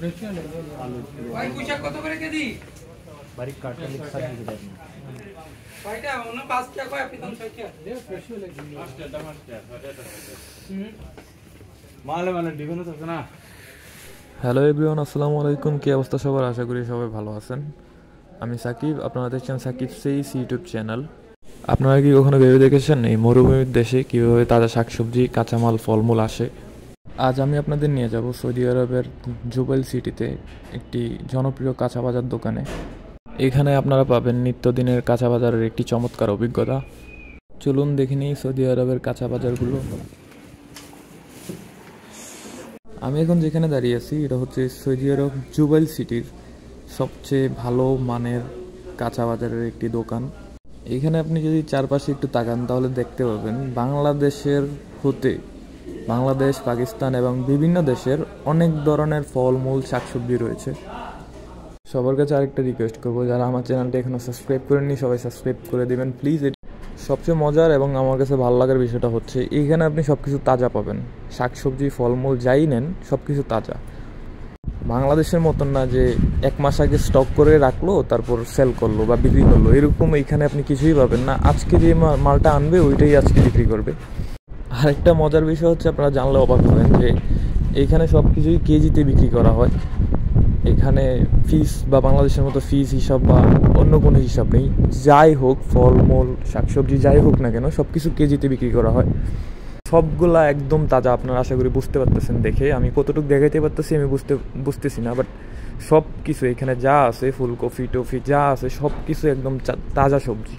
ভাই পুঁইশাক কত করে কেজি? বারিক কাটা লিখা দিতে দেন। ভাইটা অন্য 5 টাকা কয় আপনি দাম 6 টাকা। দে ফ্রেশ হয়ে লাগবে। 5 টাকা 5 টাকা। মালে মানে ডিফারেন্স আছে না। হ্যালো এভরিওয়ান, আসসালামু আলাইকুম। কি অবস্থা সবার? আশা করি সবাই ভালো আছেন। আমি সাকিব, আপনারা দেখছেন সাকিব সেইস ইউটিউব চ্যানেল। আপনারা কি কখনো ভেবে দেখেছেন এই মরুভূমির দেশে কীভাবে তাজা শাকসবজি, কাঁচামাল, ফলমূল আসে? আজ আমি আপনাদের নিয়ে যাব সৌদি আরবের জুবাইল সিটিতে একটি জনপ্রিয় কাঁচা বাজার দোকানে। এখানে আপনারা পাবেন নিত্যদিনের কাঁচা বাজারের একটি চমৎকার অভিজ্ঞতা। চলুন দেখে নিই সৌদি আরবের কাঁচা বাজারগুলো। আমি এখন যেখানে দাঁড়িয়ে আছি এটা হচ্ছে সৌদি আরব জুবাইল সিটির সবচেয়ে ভালো মানের কাঁচা বাজারের একটি দোকান। এখানে আপনি যদি চারপাশে একটু তাকান তাহলে দেখতে পাবেন বাংলাদেশের হতে বাংলাদেশ, পাকিস্তান এবং বিভিন্ন দেশের অনেক ধরনের ফলমূল, শাকসবজি রয়েছে। সবার কাছে আরেকটা রিকোয়েস্ট করবো, যারা আমার চ্যানেলটা এখনও সাবস্ক্রাইব করেননি সবাই সাবস্ক্রাইব করে দেবেন প্লিজ। সবচেয়ে মজার এবং আমার কাছে ভালো লাগার বিষয়টা হচ্ছে এইখানে আপনি সব কিছু তাজা পাবেন। শাকসবজি, ফলমূল যাই নেন সব কিছু তাজা। বাংলাদেশের মতন না যে এক মাস আগে স্টক করে রাখলো তারপর সেল করলো বা বিক্রি করলো, এরকম এইখানে আপনি কিছুই পাবেন না। আজকে যে মালটা আনবে ওইটাই আজকে বিক্রি করবে। আরেকটা মজার বিষয় হচ্ছে, আপনারা জানলে অবাক হবেন যে এইখানে সব কিছুই কেজিতে বিক্রি করা হয়। এখানে ফিস বা বাংলাদেশের মতো ফিস হিসাব বা অন্য কোনো হিসাব নেই। যাই হোক, ফলমূল, শাকসবজি যাই হোক না কেন সব কিছু কেজিতে বিক্রি করা হয়। সবগুলা একদম তাজা। আপনারা আশা করি বুঝতে পারতেছেন দেখে। আমি কতটুকু দেখাইতে পারতেছি আমি বুঝতেছি না, বাট সব কিছু এখানে যা আছে, ফুলকপি টফি যা আছে সব কিছু একদম তাজা সবজি।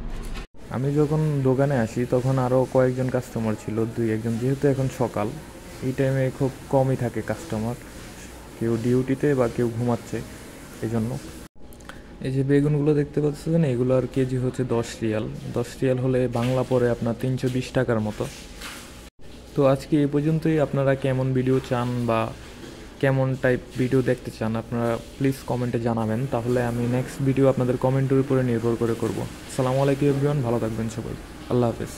আমি যখন দোকানে আসি তখন আরও কয়েকজন কাস্টমার ছিল, 2-1 জন। যেহেতু এখন সকাল, এই টাইমে খুব কমই থাকে কাস্টমার, কেউ ডিউটিতে বা কেউ ঘুমাচ্ছে, এই জন্য। এই যে বেগুনগুলো দেখতে পাচ্ছেন, এগুলোর কেজি হচ্ছে 10 রিয়াল। 10 রিয়াল হলে বাংলা পড়ে আপনার 320 টাকার মতো। তো আজকে এই পর্যন্তই। আপনারা কেমন ভিডিও চান বা কেমন টাইপ ভিডিও দেখতে চান আপনারা প্লিজ কমেন্টে জানাবেন, তাহলে আমি নেক্সট ভিডিও আপনাদের কমেন্টের উপরে নির্ভর করে করব। আসসালামু আলাইকুম এভরিওয়ান, ভালো থাকবেন সবাই। আল্লাহ হাফেজ।